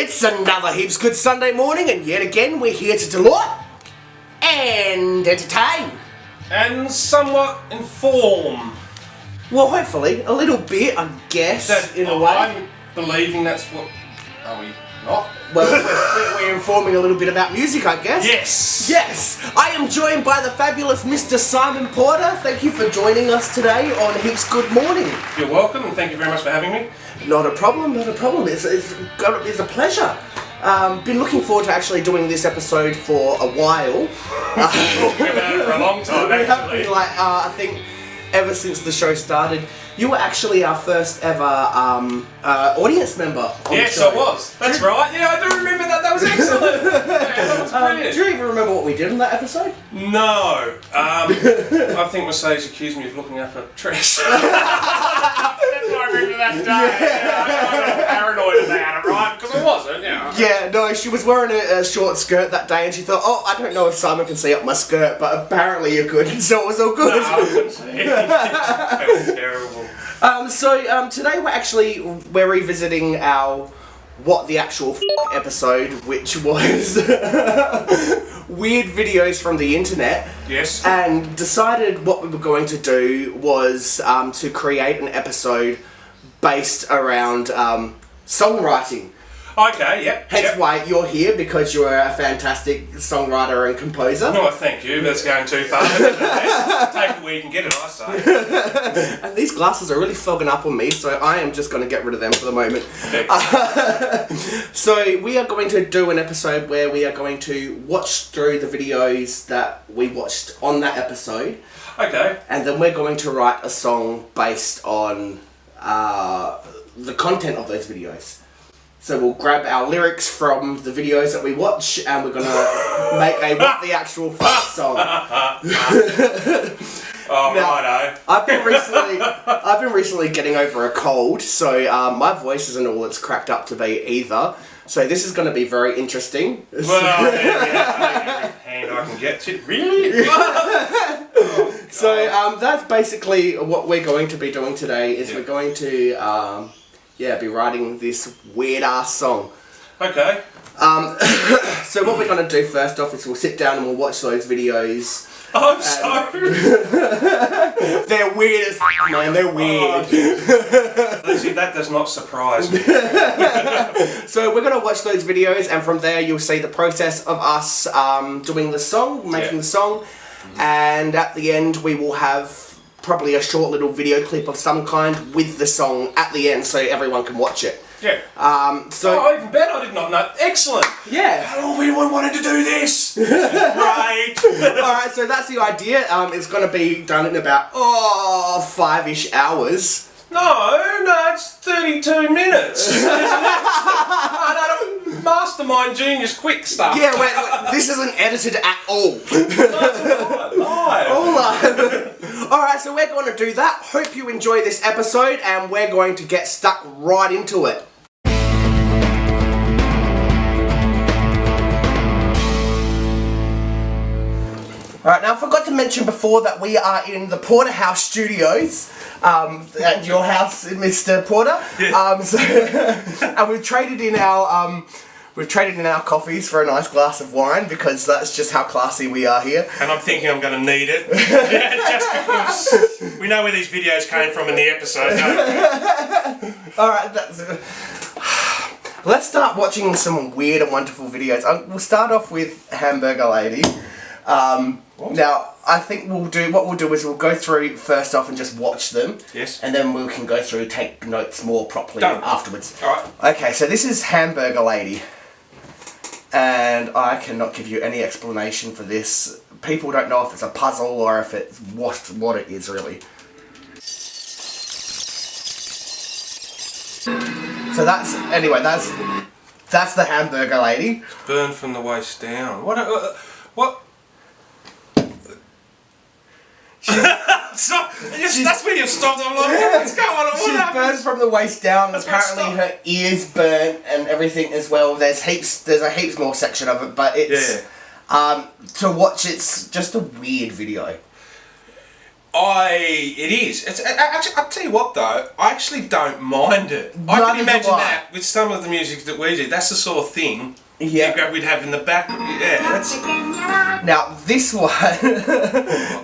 It's another Heaps Good Sunday morning, and yet again we're here to delight and entertain. And somewhat inform. Well, hopefully, a little bit, I guess, in a way. I'm believing that's what... Are we not? Well, we're informing a little bit about music, I guess. Yes! Yes! I am joined by the fabulous Mr. Simon Porter. Thank you for joining us today on Heaps Good Morning. You're welcome, and thank you very much for having me. Not a problem, not a problem. It's a pleasure. Been looking forward to actually doing this episode for a while. Talking about it for a long time, We have actually. been, I think ever since the show started. You were actually our first ever audience member on Yes, the show. I was. That's right. Yeah, I do remember that. That was excellent. Yeah, that was brilliant. Do you even remember what we did in that episode? No. I think Mercedes accused me of looking up at Trish. That's why I remember that day. Yeah, I was paranoid about it, right? Because I wasn't, yeah. Yeah, no, she was wearing a short skirt that day and she thought, oh, I don't know if Simon can see up my skirt, but apparently you could, so it was all good. No, I couldn't see. That was terrible. So today we're revisiting our What the Actual F*** episode, which was weird videos from the internet. Yes. And decided what we were going to do was to create an episode based around songwriting. Okay, yep. Hence why you're here, because you're a fantastic songwriter and composer. No, thank you. That's going too far. Take it where you can get it, I say. And these glasses are really fogging up on me, so I am just going to get rid of them for the moment. So we are going to do an episode where we are going to watch through the videos that we watched on that episode. Okay. And then we're going to write a song based on the content of those videos. So we'll grab our lyrics from the videos that we watch, and we're gonna make a What the Actual Fuck song. Oh, Now, righto. I've been recently getting over a cold, so my voice isn't all it's cracked up to be either. So this is going to be very interesting. Well, yeah, every hand I can get to. Really? So that's basically what we're going to be doing today. Is we're going to be writing this weird ass song. Okay. So what we're going to do first off is we'll sit down and we'll watch those videos. I'm sorry. They're weird as f***, man, they're weird. See, that does not surprise me. So we're going to watch those videos, and from there you'll see the process of us doing the song, making the song, and at the end we will have probably a short little video clip of some kind with the song at the end so everyone can watch it. Yeah. So even better, I did not know. Excellent. yeah. How long have anyone wanted to do this? Right. Alright, so that's the idea. It's going to be done in about 5-ish hours. No, it's 32 minutes. No, mastermind genius quick stuff. Yeah, wait, this isn't edited at all. Live. All live. Alright, so we're going to do that. Hope you enjoy this episode, and we're going to get stuck right into it. Alright, now I forgot to mention before that we are in the Porterhouse Studios, at your house, Mr. Porter. And we've traded in our coffees for a nice glass of wine, because that's just how classy we are here. And I'm thinking I'm going to need it. Just because we know where these videos came from in the episode. Alright, let's start watching some weird and wonderful videos. We'll start off with Hamburger Lady. Now, I think what we'll do is we'll go through first off and just watch them. Yes. And then we can go through, take notes more properly afterwards. Alright. Okay, so this is Hamburger Lady. And I cannot give you any explanation for this. People don't know if it's a puzzle or if it's what it is really. So that's the Hamburger Lady. Burned from the waist down. What? That's where you've stopped. I'm like, what's going on? She's burned from the waist down. That's apparently her ears burnt and everything as well. There's a heaps more section of it, but it's to watch. It's just a weird video. It is. It's actually. I'll tell you what though. I actually don't mind it. I Neither can imagine do I. that with some of the music that we do. That's the sort of thing. Yeah. We'd have in the back. Yeah. That's. Now this one,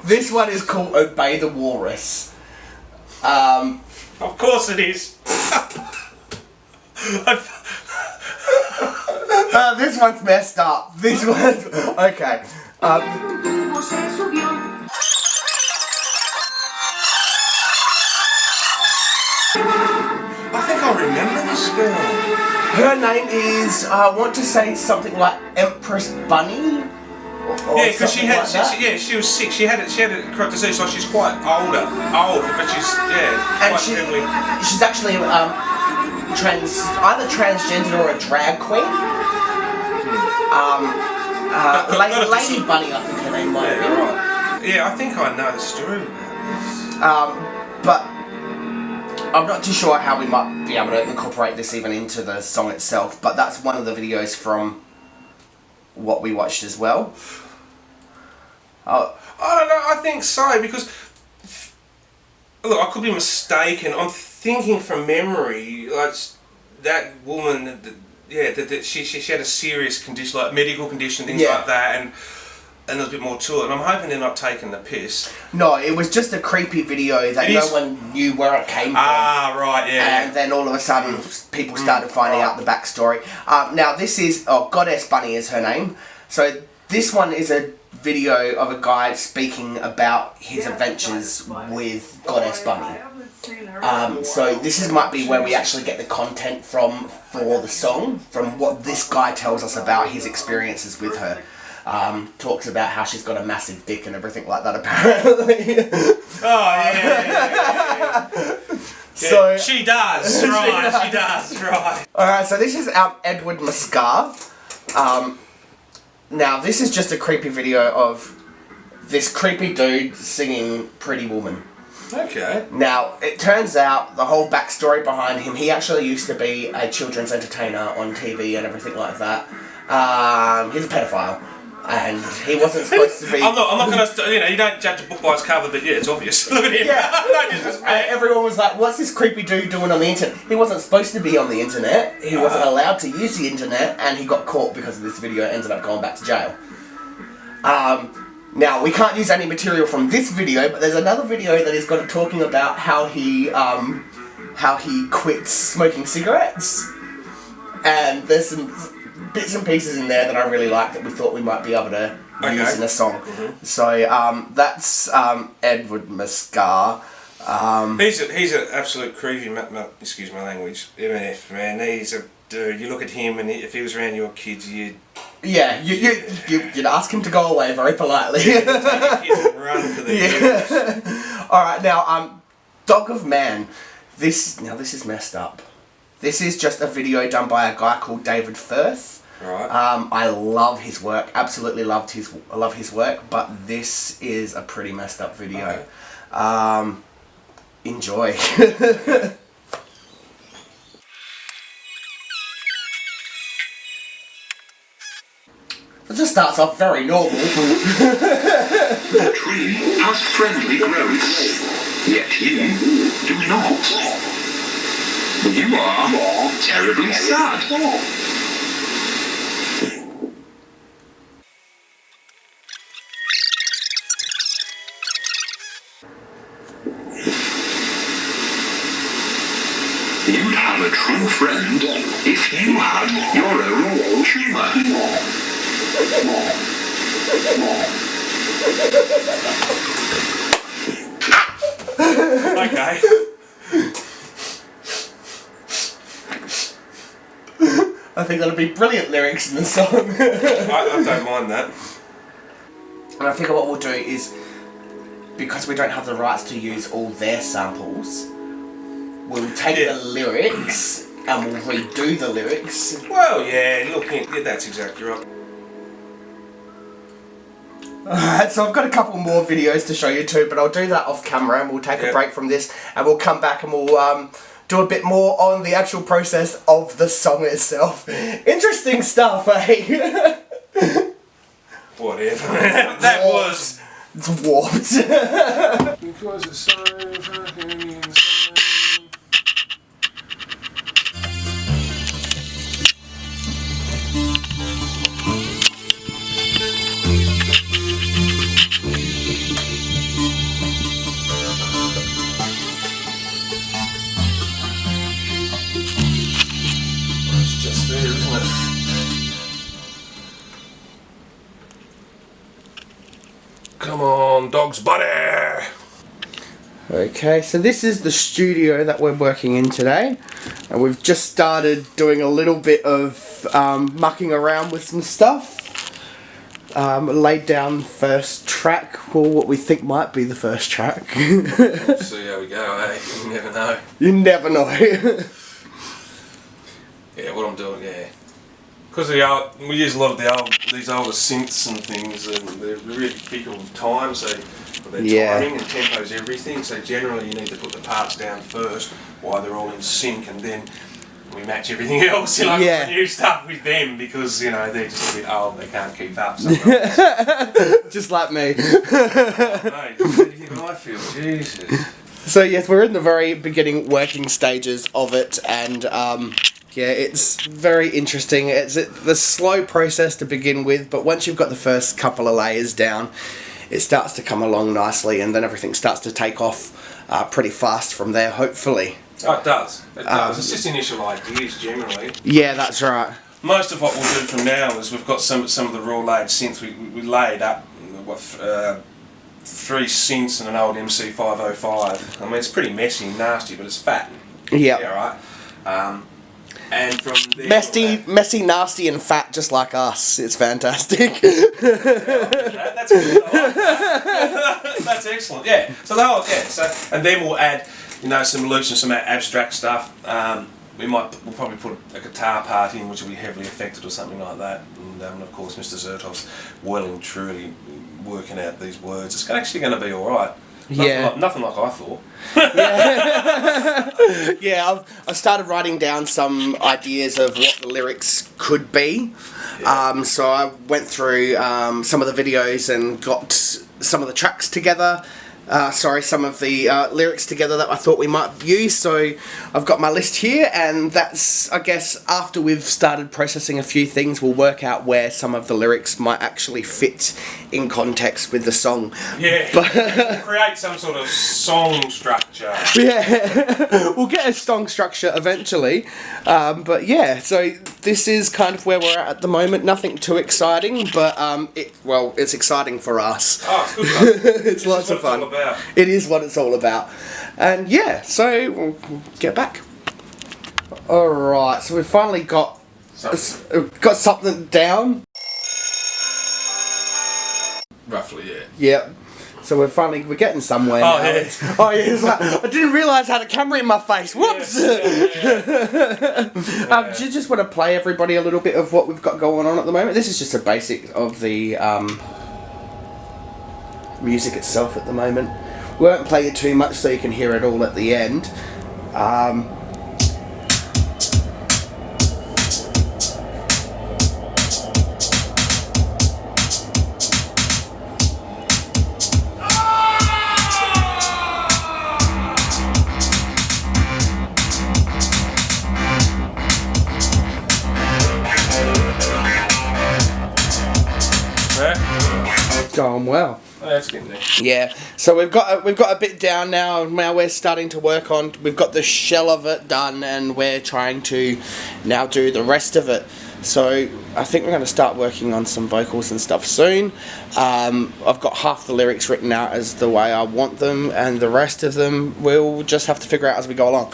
this one is called "Obey the Walrus." Of course it is. This one's messed up. This one's okay. I think I remember this girl. Her name is, I want to say something like Empress Bunny. Yeah, because she had, like she was sick. She had a correct disease, so she's quite old, but she's and quite heavily. she's actually either transgender or a drag queen. Lady Bunny, I think her name might be. Right. Yeah, I think I know the story about this. But I'm not too sure how we might be able to incorporate this even into the song itself, but that's one of the videos from what we watched as well. I don't know, I think so, because look, I could be mistaken. I'm thinking from memory, like that woman, that she had a serious condition, like medical condition, things like that, and there's a bit more to it. And I'm hoping they're not taking the piss. No, it was just a creepy video that no one knew where it came from. Ah, right, yeah. And then all of a sudden, people started finding out the backstory. Now, this is Goddess Bunny is her name. So this one is a video of a guy speaking about his adventures with Goddess Bunny. So this might be where we actually get the content from for the song, from what this guy tells us about his experiences with her. Talks about how she's got a massive dick and everything like that, apparently. Yeah. So she does, right? She does, right? Alright, so this is Edward Mascar. Now this is just a creepy video of this creepy dude singing Pretty Woman. Okay. Now, it turns out the whole backstory behind him, he actually used to be a children's entertainer on TV and everything like that. He's a pedophile. And he wasn't supposed to be... I'm not going to... you don't judge a book by its cover, but yeah, it's obvious. Look at him. Yeah. No disrespect. Everyone was like, what's this creepy dude doing on the internet? He wasn't supposed to be on the internet. He wasn't allowed to use the internet, and he got caught because of this video and ended up going back to jail. Now, we can't use any material from this video, but there's another video that he's got talking about how he quits smoking cigarettes. And there's some bits and pieces in there that I really like that we thought we might be able to use in a song. Mm-hmm. So that's Edward Mascar. He's an absolute creepy, excuse my language, MF, man. He's a dude. You look at him, and if he was around your kids, you'd ask him to go away very politely. Take your kids and run for the hills. Alright, now, Dog of Man. This is messed up. This is just a video done by a guy called David Firth. Right. I love his work. Absolutely love his work. But this is a pretty messed up video. Okay. Enjoy. It just starts off very normal. The tree has friendly growths, yet you do not. You are terribly sad. You'd have a true friend if you had your own humour. Okay. I think that'll be brilliant lyrics in the song. I don't mind that. And I figure what we'll do is, because we don't have the rights to use all their samples, we'll take the lyrics and we'll redo the lyrics. Well, look, that's exactly right. Alright, so I've got a couple more videos to show you too, but I'll do that off camera and we'll take a break from this and we'll come back and we'll do a bit more on the actual process of the song itself. Interesting stuff, eh? Whatever. That was It's warped. Because it's so fucking insane. It's just there, isn't it? Come on, dog's buddy! Okay, so this is the studio that we're working in today, and we've just started doing a little bit of mucking around with some stuff. Laid down first track, or what we think might be the first track. We'll see how we go, eh? You never know. You never know. Yeah, what I'm doing, yeah. Because we use a lot of these older synths and things, and they're really fickle with time, so their timing and tempo's everything. So generally, you need to put the parts down first while they're all in sync, and then we match everything else. You know, new stuff with them because they're just a bit old. They can't keep up. Just like me. Mate, how do you think I feel? Jesus. So yes, we're in the very beginning working stages of it, and yeah, it's very interesting. It's the slow process to begin with, but once you've got the first couple of layers down, it starts to come along nicely, and then everything starts to take off pretty fast from there, hopefully. Oh, it does. It does. It's just initial ideas, generally. Yeah, that's right. Most of what we'll do from now is we've got some of the raw laid synths. We laid up 3 synths and an old MC505. I mean, it's pretty messy and nasty, but it's fat. Yeah. Yeah, right. And from there, messy, nasty, and fat, just like us. It's fantastic. That's good. That's excellent. Yeah. So the whole and then we'll add some loops and some abstract stuff. We'll probably put a guitar part in, which will be heavily affected or something like that. And of course, Mr. Zertov's well and truly working out these words. It's actually going to be all right. Nothing like I thought. Yeah, I started writing down some ideas of what the lyrics could be. Yeah. So I went through some of the videos and got some of the tracks together. Some of the lyrics together that I thought we might use. So I've got my list here, and that's, I guess, after we've started processing a few things, we'll work out where some of the lyrics might actually fit in context with the song. Yeah, we'll create some sort of song structure. Yeah, we'll get a song structure eventually. But yeah, so this is kind of where we're at the moment. Nothing too exciting, but it's exciting for us. Oh, it's good fun. It's lots of fun. It is what it's all about. And yeah, so we'll get back. Alright, so we've finally got something down. Roughly, yeah. Yep. So we're getting somewhere now. Yeah. Oh yeah, it's like, I didn't realise I had a camera in my face. Whoops! Do you just want to play everybody a little bit of what we've got going on at the moment? This is just a basic of the music itself at the moment. We won't play it too much so you can hear it all at the end. Going well. Oh, that's getting there. Yeah, so we've got a bit down now. Now we're starting to work on. We've got the shell of it done, and we're trying to now do the rest of it. So I think we're going to start working on some vocals and stuff soon. I've got half the lyrics written out as the way I want them, and the rest of them we'll just have to figure out as we go along.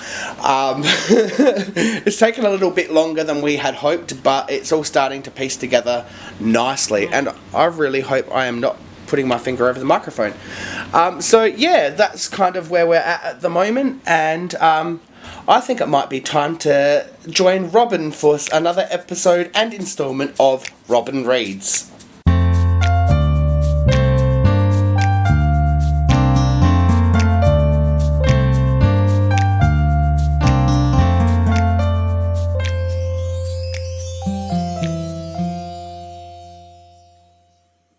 It's taken a little bit longer than we had hoped, but it's all starting to piece together nicely, and I really hope I am not putting my finger over the microphone. So yeah, that's kind of where we're at the moment, and I think it might be time to join Robin for another episode and instalment of Robin Reads.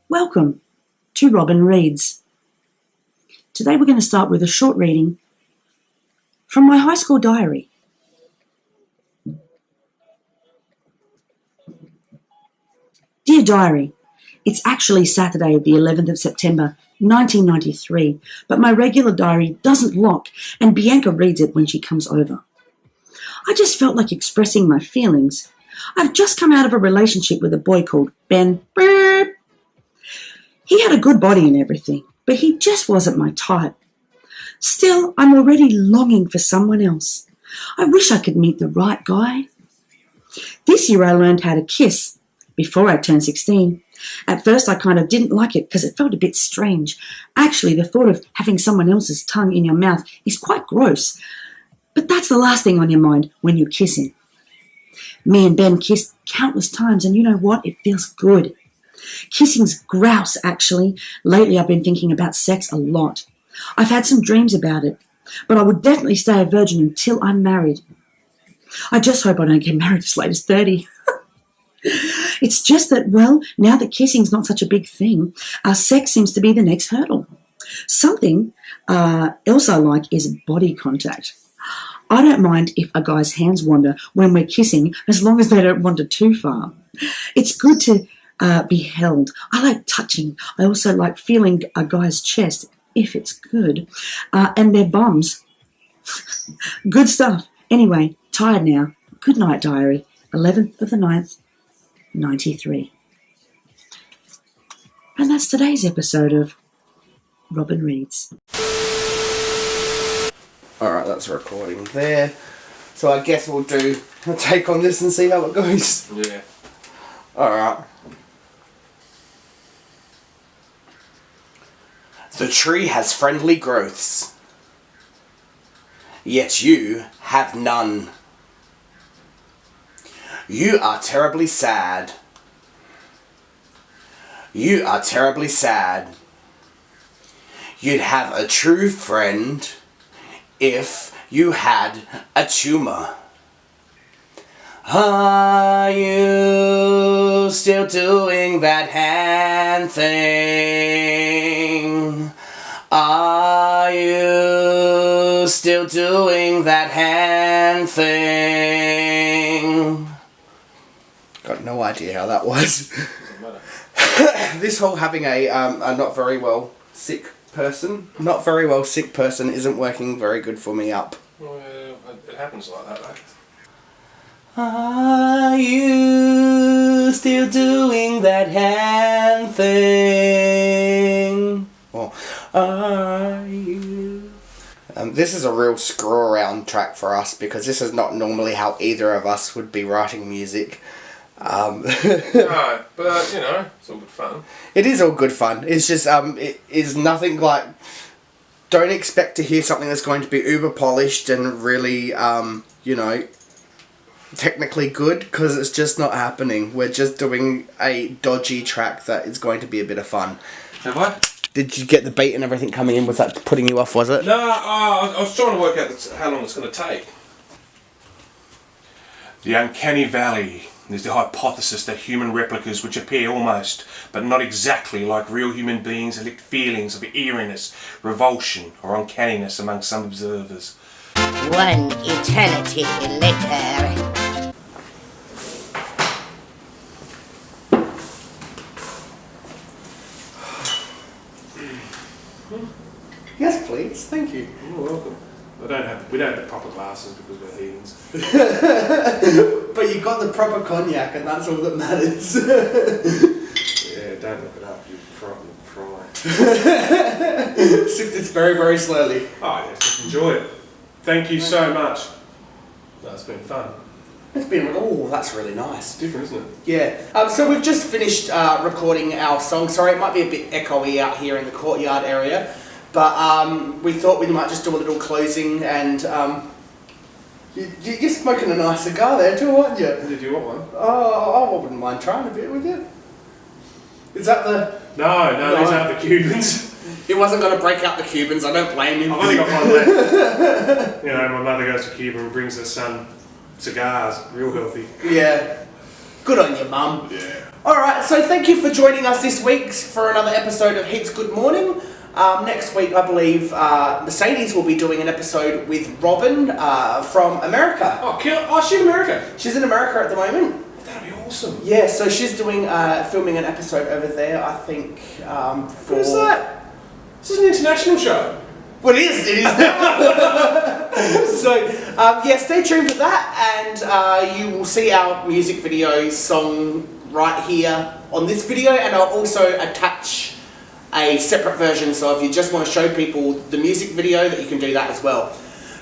Welcome to Robin Reads. Today we're going to start with a short reading from my high school diary. Dear Diary, it's actually Saturday the 11th of September 1993, but my regular diary doesn't lock and Bianca reads it when she comes over. I just felt like expressing my feelings. I've just come out of a relationship with a boy called Ben. He had a good body and everything, but he just wasn't my type. Still, I'm already longing for someone else. I wish I could meet the right guy. This year I learned how to kiss before I turned 16. At first I kind of didn't like it because it felt a bit strange. Actually, the thought of having someone else's tongue in your mouth is quite gross. But that's the last thing on your mind when you're kissing. Me and Ben kissed countless times, and you know what? It feels good. Kissing's grouse, actually. Lately I've been thinking about sex a lot. I've had some dreams about it, but I would definitely stay a virgin until I'm married. I just hope I don't get married as late as 30. It's just that, well, now that kissing's not such a big thing, sex seems to be the next hurdle. Something else I like is body contact. I don't mind if a guy's hands wander when we're kissing, as long as they don't wander too far. It's good to be held. I like touching. I also like feeling a guy's chest, if it's good, and their bums. Good stuff. Anyway, tired now. Good night, diary. 11th of the 9th, 93. And that's today's episode of Robin Reads. Alright, that's a recording there. So I guess we'll do a take on this and see how it goes. Yeah. Alright. The tree has friendly growths, yet you have none. You are terribly sad. You are terribly sad. You'd have a true friend if you had a tumor. Are you still doing that hand thing? Are you still doing that hand thing? Got no idea how that was. This whole having a not very well sick person isn't working very good for me up. Well, it happens like that, though. Are you still doing that hand thing? Or are you? This is a real screw around track for us because this is not normally how either of us would be writing music. No, but you know, it's all good fun. It is all good fun. It's just it is nothing like. Don't expect to hear something that's going to be uber polished and really you know, technically good, because it's just not happening. We're just doing a dodgy track that is going to be a bit of fun. Have I? Did you get the beat and everything coming in? Was that putting you off, was it? No, I was trying to work out how long it's going to take. The uncanny valley is the hypothesis that human replicas which appear almost, but not exactly like real human beings elicit feelings of eeriness, revulsion or uncanniness among some observers. One eternity later. Yes, please. Thank you. You're welcome. We don't have the proper glasses because we're heathens. But you got the proper cognac, and that's all that matters. Yeah, don't look it up. You probably cry. Sip this very, very slowly. Oh yes, just enjoy it. Thank you so much. That's been fun. It's been. Oh, that's really nice. It's different, isn't it? Yeah. So we've just finished recording our song. Sorry, it might be a bit echoey out here in the courtyard area. But we thought we might just do a little closing, and you're smoking a nice cigar there too, aren't you? Did you want one? Oh, I wouldn't mind trying a bit with you. Is that the... No, these aren't the Cubans. He wasn't going to break out the Cubans, I don't blame him. I've only got one left. You know, my mother goes to Cuba and brings her son cigars, real healthy. Yeah. Good on you, Mum. Yeah. Alright, so thank you for joining us this week for another episode of Heaps Good Morning. Next week, I believe Mercedes will be doing an episode with Robin from America. Oh, she's in America. She's in America at the moment. That'd be awesome. Yeah, so she's doing filming an episode over there, I think. What is that? This is an international show. Well, it is now. So, yeah, stay tuned for that, and you will see our music video song right here on this video, and I'll also attach a separate version, so if you just want to show people the music video, that you can do that as well.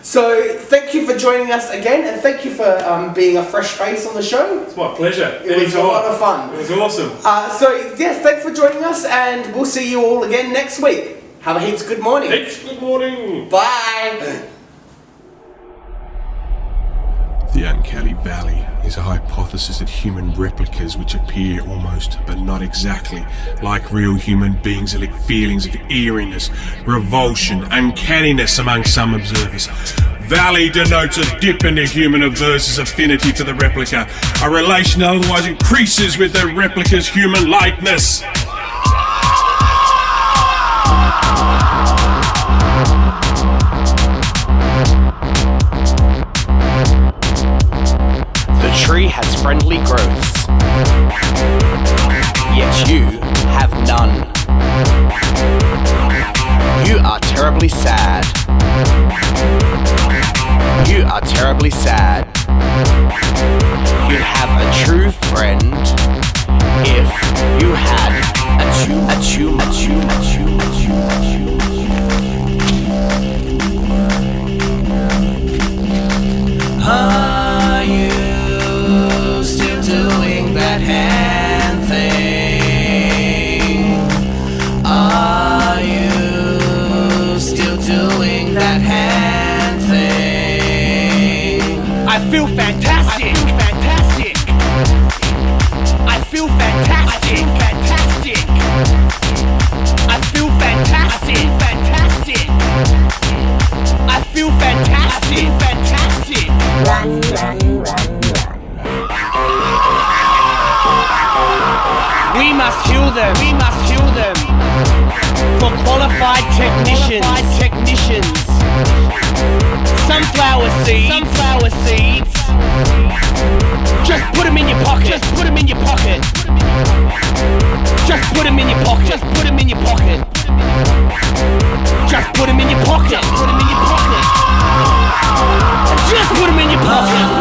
So thank you for joining us again, and thank you for being a fresh face on the show. It's my pleasure. It was a lot of fun. It was awesome. So yes, thanks for joining us, and we'll see you all again next week. Have a heaps good morning. Heaps good morning. Bye. The Uncanny Valley is a hypothesis that human replicas which appear almost, but not exactly, like real human beings elicit feelings of eeriness, revulsion, uncanniness among some observers. Valley denotes a dip in the human versus affinity to the replica, a relation that otherwise increases with the replica's human likeness. The tree has friendly growths, yet you have none. You are terribly sad. You are terribly sad. You'd have a true friend if you had a Are you still doing that hand thing? Are you still doing that hand thing? I feel fantastic. I feel fantastic. I feel fantastic. I feel fantastic. We must heal them. For qualified technicians. Sunflower seeds. Just put them in your pocket. Just put them in your pocket. Just put them in your pocket. Just put them in your pocket. Just put them in your pocket. Just put them in your pocket.